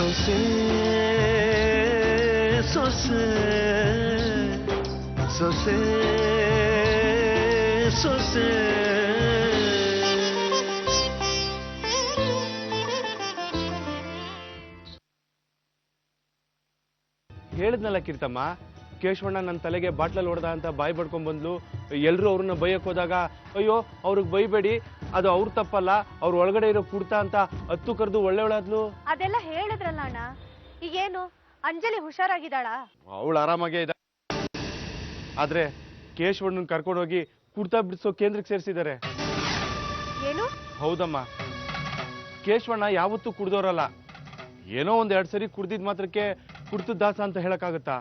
ಸೊಸೆ ಸೊಸೆ ಸೊಸೆ ಸೊಸೆ ಹೇಳಿದ್ನಲ್ಲ ಕೀರ್ತಮ್ಮ, ಕೇಶವಣ್ಣ ನನ್ನ ತಲೆಗೆ ಬಾಟ್ಲಲ್ಲಿ ಹೊಡೆದ ಅಂತ ಬಾಯಿ ಬಡ್ಕೊಂಡ್ ಬಂದ್ಲು. ಎಲ್ರು ಅವ್ರನ್ನ ಬೈಯಕ್ ಹೋದಾಗ ಅಯ್ಯೋ ಅವ್ರಿಗೆ ಬೈಬೇಡಿ, ಅದು ಅವ್ರ ತಪ್ಪಲ್ಲ, ಅವ್ರ ಒಳಗಡೆ ಇರೋ ಕುಡ್ತಾ ಅಂತ ಹತ್ತು ಕರೆದು ಒಳ್ಳೆ ಒಳಾದ್ಲು. ಅದೆಲ್ಲ ಹೇಳಿದ್ರಲ್ಲ ಅಣ್ಣ, ಈಗೇನು ಅಂಜಲಿ ಹುಷಾರಾಗಿದ್ದಾಳ? ಅವಳು ಆರಾಮಾಗೇ ಇದ್ದ. ಆದ್ರೆ ಕೇಶವಣ್ಣನ್ ಕರ್ಕೊಂಡು ಹೋಗಿ ಕುಡ್ತಾ ಬಿಡಿಸೋ ಕೇಂದ್ರಕ್ಕೆ ಸೇರಿಸಿದ್ದಾರೆ. ಏನು? ಹೌದಮ್ಮ, ಕೇಶವಣ್ಣ ಯಾವತ್ತೂ ಕುಡ್ದೋರಲ್ಲ. ಏನೋ ಒಂದ್ 2 ಸರಿ ಕುಡ್ದಿದ್ ಮಾತ್ರಕ್ಕೆ ಕುಡ್ತದ ದಾಸ ಅಂತ ಹೇಳಕ್ಕಾಗತ್ತಾ?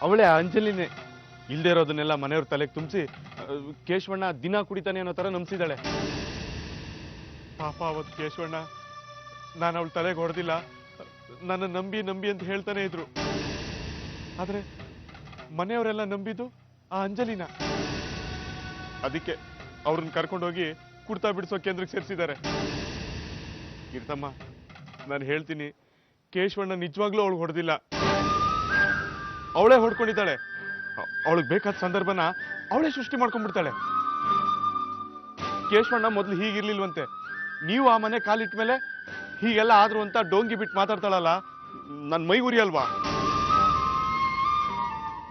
ಅವಳೇ ಅಂಜಲಿನೇ. ಇಲ್ದೇ ಇರೋದನ್ನೆಲ್ಲ ಮನೆಯವ್ರ ತಲೆಗೆ ತುಂಬಿಸಿ ಕೇಶವಣ್ಣ ದಿನ ಕುಡಿತಾನೆ ಅನ್ನೋ ತರ ನಂಬಿಸಿದಾಳೆ. ಪಾಪ ಅವತ್ತು ಕೇಶವಣ್ಣ, ನಾನು ಅವಳ ತಲೆಗೆ ಹೊಡೆದಿಲ್ಲ, ನನ್ನ ನಂಬಿ ಅಂತ ಹೇಳ್ತಾನೆ ಇದ್ರು. ಆದ್ರೆ ಮನೆಯವರೆಲ್ಲ ನಂಬಿದ್ದು ಆ ಅಂಜಲಿನ. ಅದಕ್ಕೆ ಅವ್ರನ್ನ ಕರ್ಕೊಂಡೋಗಿ ಕುಡ್ತಾ ಬಿಡಿಸೋ ಕೇಂದ್ರಕ್ಕೆ ಸೇರಿಸಿದ್ದಾರೆ. ಕೀರ್ತಮ್ಮ, ನಾನು ಹೇಳ್ತೀನಿ, ಕೇಶವಣ್ಣ ನಿಜವಾಗ್ಲೂ ಅವಳು ಹೊಡೆದಿಲ್ಲ, ಅವಳೇ ಹೊಡ್ಕೊಂಡಿದ್ದಾಳೆ. ಅವಳಿಗೆ ಬೇಕಾದ ಸಂದರ್ಭನ ಅವಳೇ ಸೃಷ್ಟಿ ಮಾಡ್ಕೊಂಡ್ಬಿಡ್ತಾಳೆ. ಕೇಶವಣ್ಣ ಮೊದ್ಲು ಹೀಗಿರ್ಲಿಲ್ವಂತೆ, ನೀವು ಆ ಮನೆ ಕಾಲಿಟ್ಟ ಮೇಲೆ ಹೀಗೆಲ್ಲ ಆದ್ರು ಅಂತ ಡೋಂಗಿ ಬಿಟ್ಟು ಮಾತಾಡ್ತಾಳಲ್ಲ, ನನ್ನ ಮೈ ಉರಿ ಅಲ್ವಾ?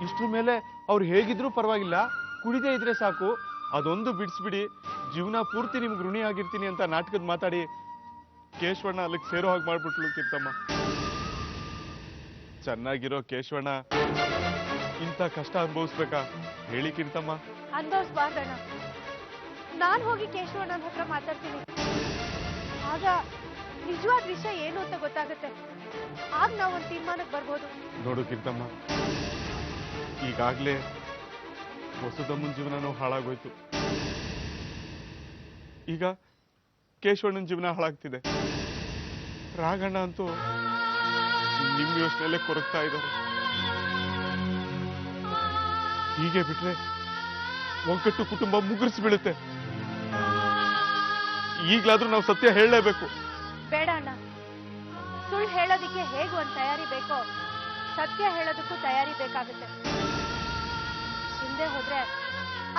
ಇಷ್ಟ್ರ ಮೇಲೆ ಅವ್ರು ಹೇಗಿದ್ರು ಪರವಾಗಿಲ್ಲ, ಕುಡಿದೇ ಇದ್ರೆ ಸಾಕು, ಅದೊಂದು ಬಿಡಿಸ್ಬಿಡಿ, ಜೀವನ ಪೂರ್ತಿ ನಿಮ್ಗೆ ಋಣಿ ಆಗಿರ್ತೀನಿ ಅಂತ ನಾಟಕದ ಮಾತಾಡಿ ಕೇಶವಣ್ಣ ಅಲ್ಲಿಗೆ ಸೇರೋ ಹಾಗೆ ಮಾಡ್ಬಿಟ್ಲು ಕೀರ್ತಮ್ಮ. ಚೆನ್ನಾಗಿರೋ ಕೇಶವಣ್ಣ ಇಂಥ ಕಷ್ಟ ಅನುಭವಿಸ್ಬೇಕಾ ಹೇಳಿ ಕೀರ್ತಮ್ಮ? ಅನುಭವಿಸ್ಬಾರ್ದಣ್ಣ. ನಾನ್ ಹೋಗಿ ಕೇಶವಣ್ಣನ ಹತ್ರ ಮಾತಾಡ್ತೀನಿ, ಆಗ ನಿಜವಾದ ವಿಷಯ ಏನು ಅಂತ ಗೊತ್ತಾಗುತ್ತೆ. ಆಗ ನಾವೊಂದು ತೀರ್ಮಾನಕ್ಕೆ ಬರ್ಬೋದು. ನೋಡು ಕೀರ್ತಮ್ಮ, ಈಗಾಗ್ಲೇ ಹೊಸದಮ್ಮನ ಜೀವನನೂ ಹಾಳಾಗೋಯ್ತು, ಈಗ ಕೇಶವಣ್ಣನ ಜೀವನ ಹಾಳಾಗ್ತಿದೆ. ರಾಘಣ್ಣ ಅಂತೂ ನಿಮ್ ಯೋಚನೆಯಲ್ಲೇ ಕೊರಗ್ತಾ ಇದ್ದಾರೆ. ಹೀಗೆ ಬಿಟ್ರೆ ಒಗ್ಗಟ್ಟು ಕುಟುಂಬ ಮುಗುರಿಸಿ ಬೀಳುತ್ತೆ. ಈಗ್ಲಾದ್ರೂ ನಾವು ಸತ್ಯ ಹೇಳಲೇಬೇಕು. ಬೇಡ ಅಣ್ಣ, ಸುಳ್ಳು ಹೇಳೋದಿಕ್ಕೆ ಹೇಗೆ ಒಂದು ತಯಾರಿ ಬೇಕೋ, ಸತ್ಯ ಹೇಳೋದಕ್ಕೂ ತಯಾರಿ ಬೇಕಾಗುತ್ತೆ. ಹಿಂದೆ ಹೋದ್ರೆ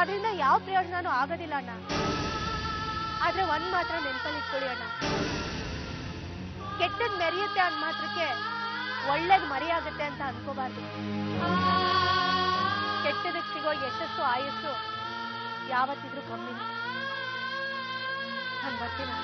ಅದರಿಂದ ಯಾವ ಪ್ರಯೋಜನನೂ ಆಗೋದಿಲ್ಲ ಅಣ್ಣ. ಆದ್ರೆ ಒಂದ್ ಮಾತ್ರ ನೆನಪಲ್ಲಿ ಇಟ್ಕೊಳ್ಳಿ ಅಣ್ಣ, ಕೆಟ್ಟದ್ ಮೆರೆಯುತ್ತೆ ಅಂದ ಮಾತ್ರಕ್ಕೆ ಒಳ್ಳೇದು ಮರೆಯಾಗುತ್ತೆ ಅಂತ ಅನ್ಕೋಬಾರ್ದು. ಕೆಟ್ಟದಕ್ಕೆ ಸಿಗೋ ಯಶಸ್ಸು ಆಯಸ್ಸು ಯಾವತ್ತಿದ್ರೂ ಕಮ್ಮಿ. ನಾನು ಬರ್ತೀನಿ.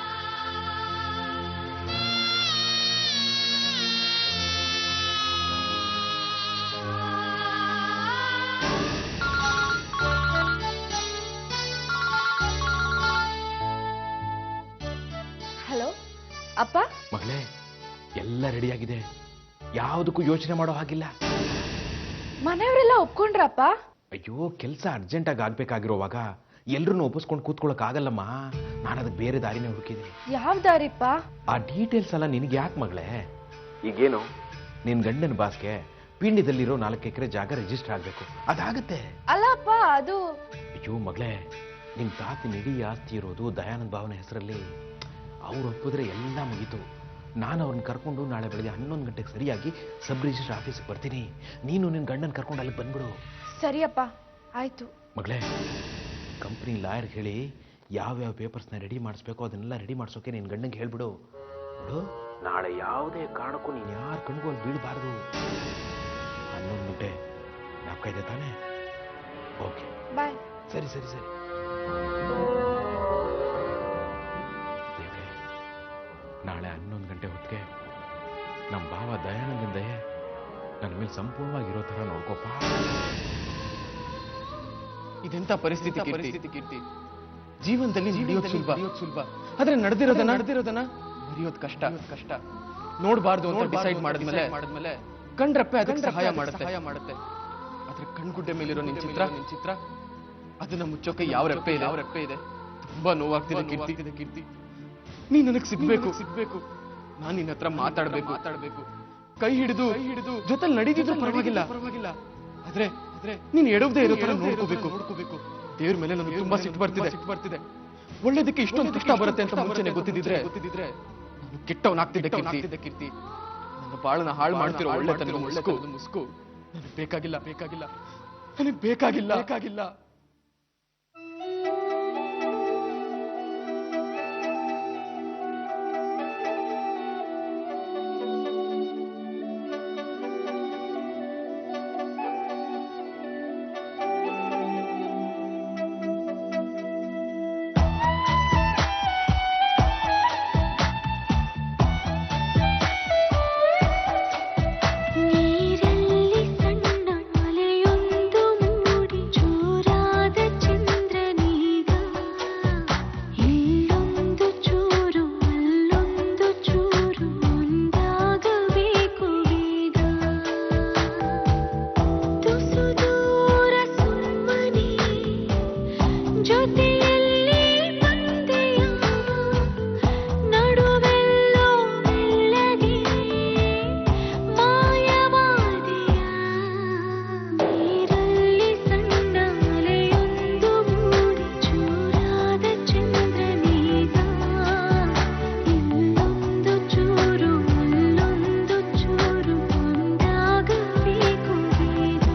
ಹಲೋ ಅಪ್ಪ. ಮಗಳೇ, ಎಲ್ಲ ರೆಡಿಯಾಗಿದೆ, ಯಾವುದಕ್ಕೂ ಯೋಚನೆ ಮಾಡೋ ಹಾಗಿಲ್ಲ. ಮನೆಯವರೆಲ್ಲ ಒಪ್ಕೊಂಡ್ರಪ್ಪ? ಅಯ್ಯೋ, ಕೆಲಸ ಅರ್ಜೆಂಟಾಗಿ ಆಗ್ಬೇಕಾಗಿರೋವಾಗ ಎಲ್ರನ್ನೂ ಒಪ್ಪಿಸ್ಕೊಂಡು ಕೂತ್ಕೊಳ್ಳೋಕೆ ಆಗಲ್ಲಮ್ಮ. ನಾನು ಅದಕ್ಕೆ ಬೇರೆ ದಾರಿನೇ ಹುಡುಕಿದೆ. ಯಾವ ದಾರಿಪ್ಪ? ಆ ಡೀಟೇಲ್ಸ್ ಎಲ್ಲ ನಿನಗೆ ಯಾಕೆ ಮಗಳೇ? ಈಗೇನು ನಿನ್ ಗಂಡನ ಬಾಸ್ಗೆ ಪಿಂಡ್ಯದಲ್ಲಿರೋ 4 ಎಕರೆ ಜಾಗ ರಿಜಿಸ್ಟರ್ ಆಗ್ಬೇಕು, ಅದಾಗತ್ತೆ. ಅಲ್ಲಪ್ಪ, ಅದು ಅಯ್ಯೋ ಮಗಳೇ, ನಿಮ್ ತಾತಿನ ಇಡೀ ಆಸ್ತಿ ಇರೋದು ದಯಾನಂದ ಭಾವನ ಹೆಸರಲ್ಲಿ. ಅವ್ರು ಒಪ್ಪಿದ್ರೆ ಎಲ್ಲ ಮುಗೀತು. ನಾನು ಅವ್ರನ್ನ ಕರ್ಕೊಂಡು ನಾಳೆ ಬೆಳಗ್ಗೆ 11 ಗಂಟೆಗೆ ಸರಿಯಾಗಿ ಸಬ್ ರಿಜಿಸ್ಟರ್ ಆಫೀಸ್ಗೆ ಬರ್ತೀನಿ. ನೀನು ನಿನ್ನ ಗಂಡನ ಕರ್ಕೊಂಡು ಅಲ್ಲಿಗೆ ಬಂದ್ಬಿಡು. ಸರಿಯಪ್ಪ, ಆಯ್ತು. ಮಗಳೇ, ಕಂಪ್ನಿ ಲಾಯರ್ ಹೇಳಿ ಯಾವ್ಯಾವ ಪೇಪರ್ಸ್ನ ರೆಡಿ ಮಾಡಿಸ್ಬೇಕು ಅದನ್ನೆಲ್ಲ ರೆಡಿ ಮಾಡಿಸೋಕೆ ನಿನ್ನ ಗಂಡಂಗೆ ಹೇಳ್ಬಿಡು. ಬಿಡು, ನಾಳೆ ಯಾವುದೇ ಕಾರಣಕ್ಕೂ ನೀನು ಯಾರ ಕಣ್ಗೂ ಅಲ್ಲಿ ಬೀಳಬಾರ್ದು. 11 ಗಂಟೆ ನಾಲ್ಕ ಇದೆ ತಾನೆ? ಓಕೆ, ಬಾಯ್. ಸರಿ ಸರಿ ಸರಿ. ನಾಳೆ 11 ಗಂಟೆ ಹೊತ್ತಿಗೆ ನಮ್ಮ ಭಾವ ದಯಾನಂದನ ದಯೆ ನನ್ನ ಮೇಲೆ ಸಂಪೂರ್ಣವಾಗಿರೋ ಥರ ನೋಡ್ಕೋಪ. ಇದೆಂತ ಪರಿಸ್ಥಿತಿ ಕೀರ್ತಿ. ಜೀವನದಲ್ಲಿ ನಡೆಯೋದು ಸುಲಭ, ಆದ್ರೆ ನಡೆದಿರೋದನ್ನ ಮರೆಯೋದು ಕಷ್ಟ. ನೋಡ್ಬಾರ್ದು ಅಂತ ಡಿಸೈಡ್ ಮಾಡಿದ್ಮೇಲೆ ಕಂಡ್ರಪ್ಪೆ ಅದಕ್ಕೆ ಸಹಾಯ ಮಾಡುತ್ತೆ. ಆದ್ರೆ ಕಣ್ಗುಡ್ಡೆ ಮೇಲಿರೋ ನಿನ್ ಚಿತ್ರ ಅದನ್ನ ಮುಚ್ಚೋಕೆ ಯಾವ ರೆಪ್ಪೆ ಇದೆ. ತುಂಬಾ ನೋವಾಗ್ತಿದೆ ಕೀರ್ತಿ. ನೀ ನನಗೆ ಸಿಗ್ಬೇಕು. ನಾನು ನಿನ್ನ ಹತ್ರ ಮಾತಾಡ್ಬೇಕು. ಕೈ ಹಿಡಿದು ಜೊತೆಲಿ ನಡೀತಿದ್ರು ಪರವಾಗಿಲ್ಲ. ಆದ್ರೆ ನೀನ್ ಎಡವದೇ ಇರೋ ತರ ನೋಡ್ಕೋಬೇಕು. ದೇವ್ರ ಮೇಲೆ ನನಗೆ ತುಂಬಾ ಸಿಟ್ಟು ಬರ್ತಿದೆ. ಒಳ್ಳೇದಕ್ಕೆ ಇಷ್ಟೊಂದು ಕಷ್ಟ ಬರುತ್ತೆ ಅಂತ ಮುಂಚೆನೆ ಗೊತ್ತಿದ್ರೆ ಕೆಟ್ಟವನಾಗ್ತಿದ್ದೆ ಕೀರ್ತಿ. ನನ್ನ ಬಾಳನ್ನ ಹಾಳು ಮಾಡ್ತಿರೋ ಒಳ್ಳೆತನದ ಮುಸ್ಕು ನನಗೆ ಬೇಕಾಗಿಲ್ಲ. ನನಗೆ ಬೇಕಾಗಿಲ್ಲ. ನೀರಲ್ಲಿ ಸಣ್ಣ ಅಲೆಯೊಂದು ಮೂಡಿ ಜೋರಾದ ಚಂದ್ರನೀಗ ಇಲ್ಲೊಂದು ಚೂರು ಅಲ್ಲೊಂದು ಚೂರು ಒಂದಾಗಬೇಕು ಬೇಗ ತುಸು ದೂರ ಸುಮ್ಮನೆ ಜೊತೆಯಲ್ಲಿ ಬಂದೆಯ ನಡುವೆಲ್ಲೋ ಮೆಲ್ಲಗೆ ಮಾಯವಾದೆಯ ನೀರಲ್ಲಿ ಸಣ್ಣ ಅಲೆಯೊಂದು ಮೂಡಿ ಜೋರಾದ ಚಂದ್ರನೀಗ ಇಲ್ಲೊಂದು ಚೂರು ಅಲ್ಲೊಂದು ಚೂರು ಒಂದಾಗಬೇಕು ಬೇಗ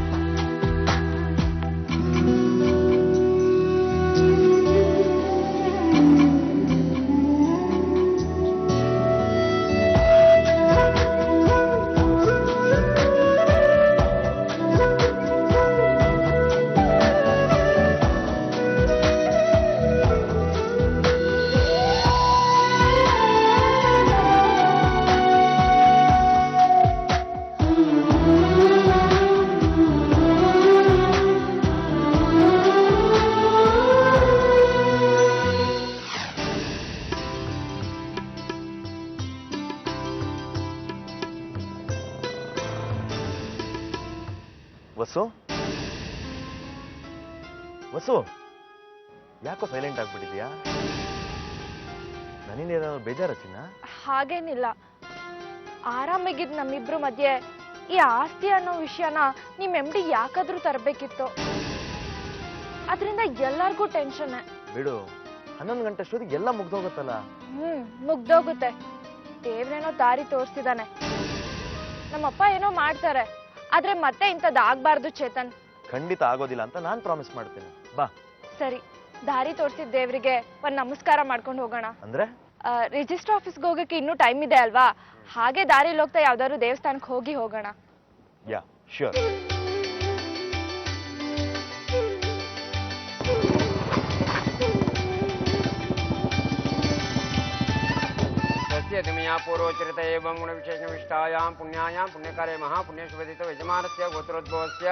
ವಸು ಯಾಕೋ ಸೈಲೆಂಟ್ ಆಗ್ಬಿಟ್ಟಿದ್ಯಾ? ನನ್ನಿಂದ ಏನಾದ್ರು ಬೇಜಾರ ಚಿನ್ನ? ಹಾಗೇನಿಲ್ಲ. ಆರಾಮಾಗಿದ್ ನಮ್ಮಿಬ್ರು ಮಧ್ಯೆ ಈ ಆಸ್ತಿ ಅನ್ನೋ ವಿಷಯನ ನಿಮ್ MD ಯಾಕಾದ್ರೂ ತರಬೇಕಿತ್ತು. ಅದರಿಂದ ಎಲ್ಲರಿಗೂ ಟೆನ್ಷನ್. ಬಿಡು, 11 ಗಂಟೆ ಅಷ್ಟೊತ್ತಿಗೆ ಎಲ್ಲ ಮುಗ್ದೋಗುತ್ತಲ್ಲ. ಮುಗ್ದೋಗುತ್ತೆ. ದೇವ್ರೇನೋ ದಾರಿ ತೋರಿಸಿದಾನೆ. ನಮ್ಮಪ್ಪ ಏನೋ ಮಾಡ್ತಾರೆ, ಆದ್ರೆ ಮತ್ತೆ ಇಂಥದ್ದು ಆಗ್ಬಾರ್ದು ಚೇತನ್. ಖಂಡಿತ ಆಗೋದಿಲ್ಲ ಅಂತ ನಾನ್ ಪ್ರಾಮಿಸ್ ಮಾಡ್ತೇನೆ. ಬಾ. ಸರಿ, ದಾರಿ ತೋರಿಸಿದ ದೇವ್ರಿಗೆ ಒಂದ್ ನಮಸ್ಕಾರ ಮಾಡ್ಕೊಂಡು ಹೋಗೋಣ. ಅಂದ್ರೆ ರಿಜಿಸ್ಟರ್ ಆಫೀಸ್ಗೆ ಹೋಗಕ್ಕೆ ಇನ್ನೂ ಟೈಮ್ ಇದೆ ಅಲ್ವಾ? ಹಾಗೆ ದಾರಿಲಿ ಹೋಗ್ತಾ ಯಾವ್ದಾದ್ರು ದೇವಸ್ಥಾನಕ್ಕೆ ಹೋಗೋಣ. ಯಾ, ಶ್ಯೂರ್. यतिमया पूर्वोच्चरित एवं गुणविशेषनिष्ठायां पुण्यायां पुण्यकारे महापुण्यशुभदित यजमानस्य गोत्रोद्भवस्य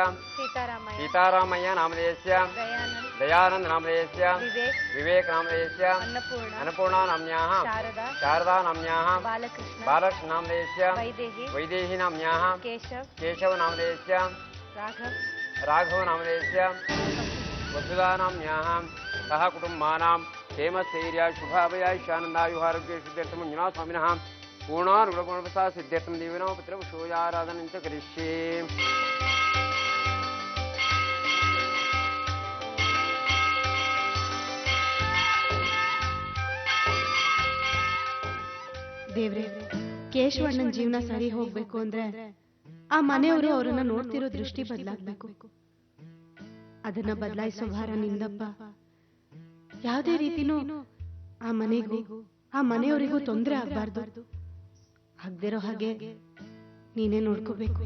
सीतारामय्य नामधेयस्य दयानंद नामधेयस्य विवेक नामधेयस्य अन्नपूर्णा नाम्न्याः शारदा नाम्न्याः बालकृष्ण नामधेयस्य वैदेही नाम्न्याः केशव नामधेयस्य राघव नामधेयस्य वसुधा नाम्न्याः सह कुटुम्बानां क्षेमस्थैर्य शुभाभयायुष्यानन्दायुहारोग्य सिद्ध्यर्थं मंजुनाथ स्वामिनः पूर्णानुगुणप्रसाद सिद्ध्यर्थं देविनः पुत्रपुष्पोजाराधनं च करिष्ये. ದೇವ್ರೆ, ಕೇಶವಣ್ಣನ ಜೀವನ ಸರಿ ಹೋಗ್ಬೇಕು ಅಂದ್ರೆ ಆ ಮನೆಯವರು ಅವರನ್ನ ನೋಡ್ತಿರೋ ದೃಷ್ಟಿ ಬದಲಾಗ್ಬೇಕು. ಅದನ್ನ ಬದಲಾಯಿಸೋ ಭಾರ ನಿಂದಪ್ಪ. ಯಾವುದೇ ರೀತಿನೂ ಆ ಮನೆಗೂ ಆ ಮನೆಯವರಿಗೂ ತೊಂದರೆ ಆಗ್ಬಾರ್ದು. ಆಗ್ದಿರೋ ಹಾಗೆ ನೀನೇ ನೋಡ್ಕೋಬೇಕು.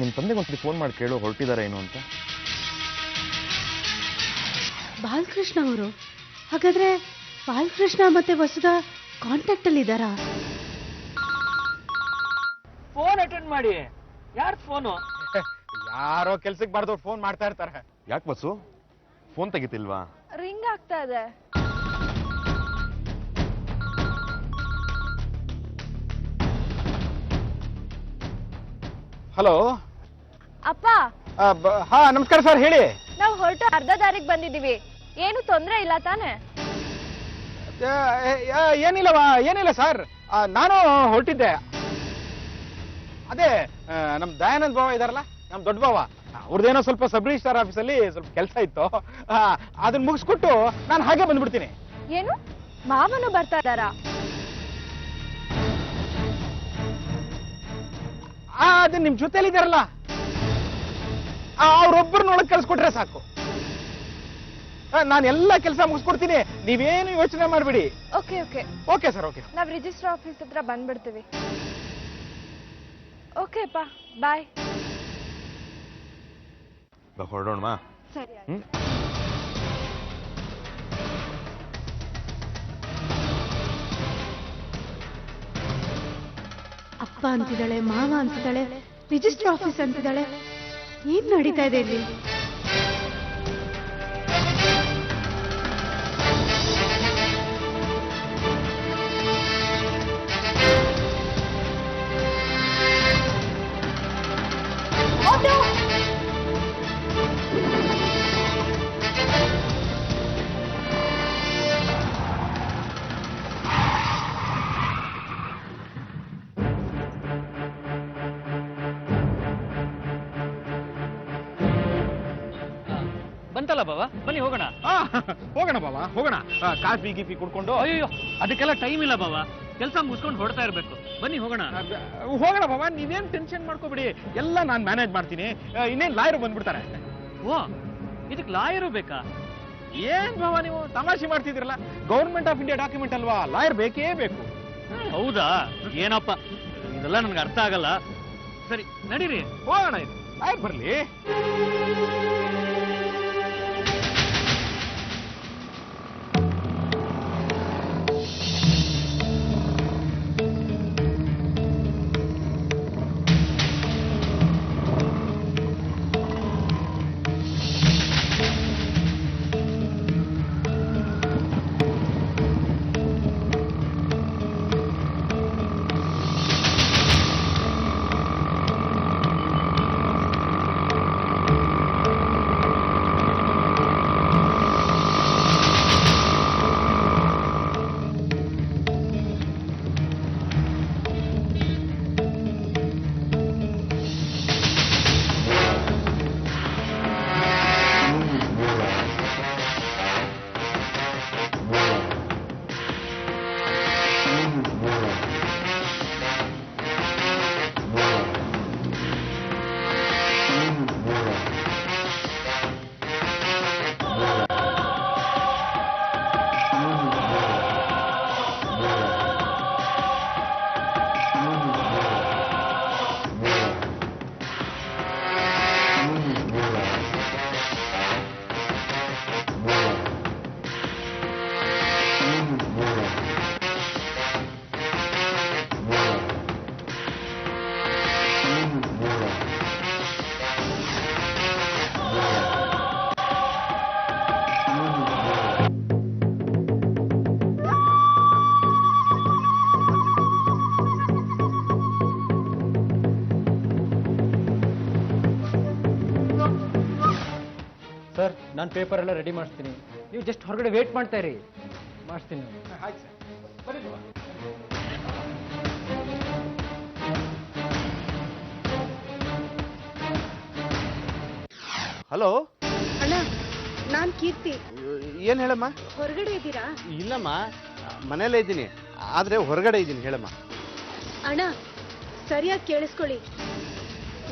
ನಿಮ್ಮ ತಂದೆಗೆ ಒಂದ್ಸತಿ ಫೋನ್ ಮಾಡಿ ಕೇಳು ಹೊರಟಿದ್ದಾರೆ ಏನು ಅಂತ. ಬಾಲಕೃಷ್ಣ ಅವರು? ಹಾಗಾದ್ರೆ ಬಾಲಕೃಷ್ಣ ಮತ್ತೆ ವಸುಧಾ ಕಾಂಟ್ಯಾಕ್ಟ್ ಅಲ್ಲಿ ಇದ್ದಾರಾ? ಫೋನ್ ಅಟೆಂಡ್ ಮಾಡಿ. ಯಾರ್ ಫೋನು? ಯಾರೋ ಕೆಲ್ಸಕ್ಕೆ ಬಾರ್ದವ್ರು ಫೋನ್ ಮಾಡ್ತಾ ಇರ್ತಾರೆ. ಯಾಕೆ ಬಸ್ಸು ಫೋನ್ ತೆಗಿತಿಲ್ವಾ? ರಿಂಗ್ ಆಗ್ತಾ ಇದೆ. ಹಲೋ. ಅಪ್ಪ, ಹಾ ನಮಸ್ಕಾರ ಸರ್, ಹೇಳಿ. ನಾವು ಹೊರಟು ಅರ್ಧ ದಾರಿಗೆ ಬಂದಿದೀವಿ. ಏನು ತೊಂದ್ರೆ ಇಲ್ಲ ತಾನೆ? ಏನಿಲ್ಲ ಸರ್, ನಾನು ಹೊರಟಿದ್ದೆ. ಅದೇ ನಮ್ ದಯಾನಂದ್ ಬಾವ ಇದಾರಲ್ಲ, ನಮ್ ದೊಡ್ಡ ಬಾವ, ಅವ್ರದ್ದೇನೋ ಸ್ವಲ್ಪ ಸಬ್ ರಿಜಿಸ್ಟ್ರಾರ್ ಆಫೀಸಲ್ಲಿ ಸ್ವಲ್ಪ ಕೆಲಸ ಇತ್ತು. ಅದನ್ನ ಮುಗಿಸ್ಕೊಟ್ಟು ನಾನು ಹಾಗೆ ಬಂದ್ಬಿಡ್ತೀನಿ. ಏನು, ಮಾವನು ಬರ್ತಾ ಇದ್ದಾರಾ? ಅದು ನಿಮ್ ಜೊತೆಲಿ ಇದಾರಲ್ಲ, ಅವ್ರೊಬ್ಬರನ್ನೊಳಗೆ ಕಳ್ಸ್ಕೊಟ್ರೆ ಸಾಕು. ನಾನು ಎಲ್ಲ ಕೆಲಸ ಮುಗಿಸ್ಕೊಡ್ತೀನಿ, ನೀವೇನು ಯೋಚನೆ ಮಾಡ್ಬಿಡಿ. Okay okay okay sir, okay. ನಾವ್ ರಿಜಿಸ್ಟರ್ ಆಫೀಸ್ ಹತ್ರ ಬಂದ್ಬಿಡ್ತೀವಿ. ಓಕೆ ಅಪ್ಪ, ಬಾಯ್. ಹೊರಡೋಣವಾ? ಸರಿ. ಅಪ್ಪ ಅಂತಿದ್ದಾಳೆ, ಮಾವ ಅಂತಿದ್ದಾಳೆ, ರಿಜಿಸ್ಟರ್ ಆಫೀಸ್ ಅಂತಿದ್ದಾಳೆ. ಏನ್ ನಡೀತಾ ಇದೆ ಇಲ್ಲಿ? ಬಂತಲ್ಲ ಬಾವ, ಬನ್ನಿ ಹೋಗೋಣ. ಹೋಗೋಣ ಬಾವ, ಹೋಗೋಣ. ಕಾಫಿ ಗೀಫಿ ಕುಡ್ಕೊಂಡು. ಅಯ್ಯೋ, ಅದಕ್ಕೆಲ್ಲ ಟೈಮ್ ಇಲ್ಲ ಬಾವ, ಕೆಲಸ ಮುಗಿಸ್ಕೊಂಡು ಹೊಡ್ತಾ ಇರ್ಬೇಕು. ಬನ್ನಿ ಹೋಗೋಣ. ಹೋಗೋಣ ಬಾವ, ನೀವೇನ್ ಟೆನ್ಷನ್ ಮಾಡ್ಕೋಬಿಡಿ, ಎಲ್ಲ ನಾನು ಮ್ಯಾನೇಜ್ ಮಾಡ್ತೀನಿ. ಇನ್ನೇನ್ ಲಾಯರ್ ಬಂದ್ಬಿಡ್ತಾರೆ. ಓ, ಇದಕ್ಕೆ ಲಾಯರು ಬೇಕಾ? ಏನ್ ಬಾವ ನೀವು ತಮಾಷೆ ಮಾಡ್ತಿದ್ರಲ್ಲ, ಗೌರ್ಮೆಂಟ್ ಆಫ್ ಇಂಡಿಯಾ ಡಾಕ್ಯುಮೆಂಟ್ ಅಲ್ವಾ, ಲಾಯರ್ ಬೇಕೇ ಬೇಕು. ಹೌದಾ? ಏನಪ್ಪ ಇದೆಲ್ಲ ನನ್ಗೆ ಅರ್ಥ ಆಗಲ್ಲ. ಸರಿ ನಡೀರಿ, ಹೋಗೋಣ. ಇದು ಲಾಯರ್ ಬರ್ಲಿ. ಸರ್, ನಾನು ಪೇಪರ್ ಎಲ್ಲ ರೆಡಿ ಮಾಡಿಸ್ತೀನಿ, ನೀವು ಜಸ್ಟ್ ಹೊರಗಡೆ ವೇಟ್ ಮಾಡ್ತಾ ಇರಿ. ಮಾಡಿಸ್ತೀನಿ. ಹಲೋ ಅಣ್ಣ, ನಾನ್ ಕೀರ್ತಿ. ಏನ್ ಹೇಳಮ್ಮ? ಹೊರಗಡೆ ಇದ್ದೀರಾ? ಇಲ್ಲಮ್ಮ, ಮನೇಲೇ ಇದ್ದೀನಿ, ಆದ್ರೆ ಹೊರಗಡೆ ಇದ್ದೀನಿ. ಹೇಳಮ್ಮ. ಅಣ್ಣ, ಸರಿಯಾಗಿ ಕೇಳಿಸ್ಕೊಳ್ಳಿ.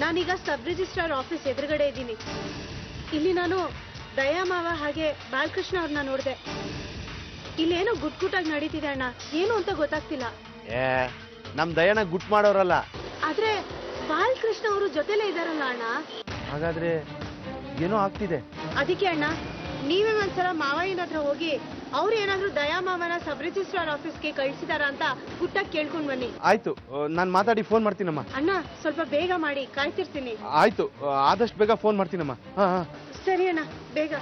ನಾನೀಗ ಸಬ್ ರಿಜಿಸ್ಟ್ರಾರ್ ಆಫೀಸ್ ಎದುರುಗಡೆ ಇದ್ದೀನಿ. ಇಲ್ಲಿ ನಾನು ದಯಾ ಮಾವ ಹಾಗೆ ಬಾಲಕೃಷ್ಣ ಅವ್ರನ್ನ ನೋಡಿದೆ. ಇಲ್ಲೇನೋ ಗುಟ್ಟಾಗಿ ನಡೀತಿದೆ ಅಣ್ಣ, ಏನು ಅಂತ ಗೊತ್ತಾಗ್ತಿಲ್ಲ. ನಮ್ ದಯನ ಗುಟ್ ಮಾಡೋರಲ್ಲ. ಆದ್ರೆ ಬಾಲಕೃಷ್ಣ ಅವರು ಜೊತೆಲೇ ಇದಾರಲ್ಲ ಅಣ್ಣ. ಹಾಗಾದ್ರೆ ಏನೋ ಆಗ್ತಿದೆ. ಅದಕ್ಕೆ ಅಣ್ಣ ನೀವೇ ಒಂದ್ಸಲ ಮಾವಯ್ಯನ ಹತ್ರ ಹೋಗಿ ಅವ್ರು ಏನಾದ್ರೂ ದಯಾ ಮಾವನ ಸಬ್ ರಿಜಿಸ್ಟ್ರಾರ್ ಆಫೀಸ್ಗೆ ಕಳ್ಸಿದಾರ ಅಂತ ಪುಟ್ಟಾಗಿ ಕೇಳ್ಕೊಂಡ್ ಬನ್ನಿ. ಆಯ್ತು, ನಾನು ಮಾತಾಡಿ ಫೋನ್ ಮಾಡ್ತೀನಮ್ಮ. ಅಣ್ಣ ಸ್ವಲ್ಪ ಬೇಗ ಮಾಡಿ, ಕಾಯ್ತಿರ್ತೀನಿ. ಆಯ್ತು, ಆದಷ್ಟು ಬೇಗ ಫೋನ್ ಮಾಡ್ತೀನಮ್ಮ. ಹಾ. ಸರಿ ಅಣ್ಣ, ಬೇಗ.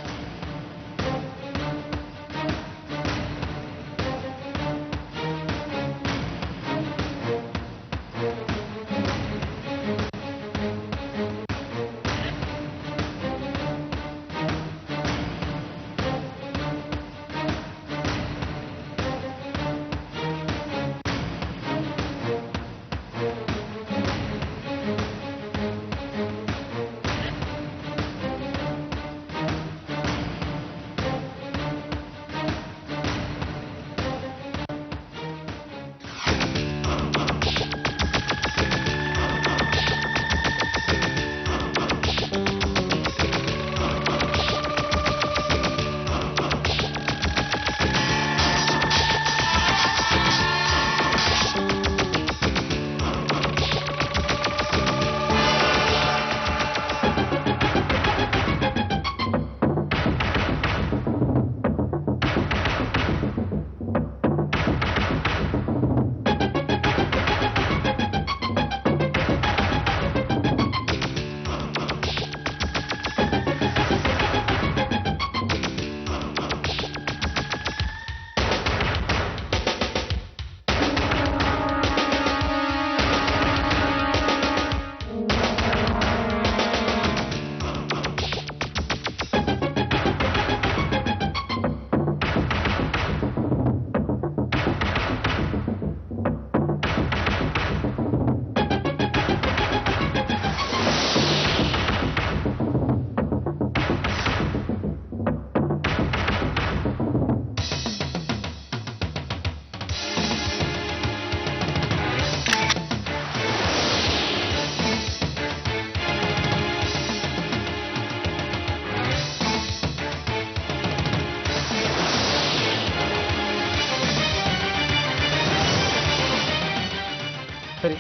ಸರಿ,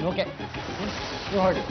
ಓಕೆ, ನೀವು ಹೊರಡಿ.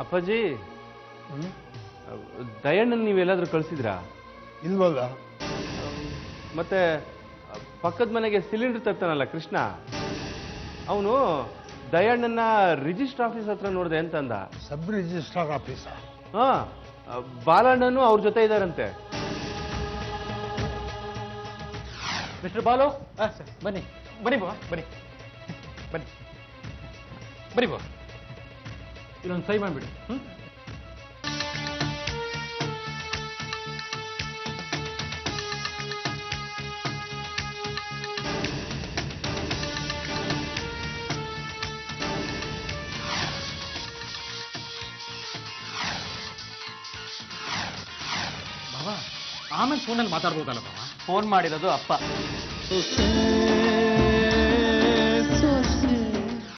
ಅಪ್ಪಾಜಿ, ದಯಣ್ಣನ್ ನೀವೆಲ್ಲಾದ್ರೂ ಕಳ್ಸಿದ್ರಾ? ಇಲ್ವಲ್ಲ. ಮತ್ತೆ ಪಕ್ಕದ ಮನೆಗೆ ಸಿಲಿಂಡರ್ ತರ್ತಾನಲ್ಲ ಕೃಷ್ಣ, ಅವನು ದಯಣ್ಣನ ರಿಜಿಸ್ಟರ್ ಆಫೀಸ್ ಹತ್ರ ನೋಡಿದೆ ಅಂತಂದ. Sub registrar office? ಹಾ, ಬಾಲಣ್ಣನು ಅವ್ರ ಜೊತೆ ಇದಾರಂತೆ. ಮಿಸ್ಟರ್ ಬಾಲು, ಬನ್ನಿ ಬನ್ನಿ ಬಾ, ಬನ್ನಿ ಬನ್ನಿ ಬನ್ನಿ ಬಾ, ಇಲ್ಲೊಂದು ಸೈ ಮಾಡಿಬಿಡಿ. ಬಾಬಾ, ಆಮೇಲೆ ಫೋನಲ್ಲಿ ಮಾತಾಡ್ಬೋದಲ್ಲ ಬಾಬಾ? ಫೋನ್ ಮಾಡಿರೋದು ಅಪ್ಪ.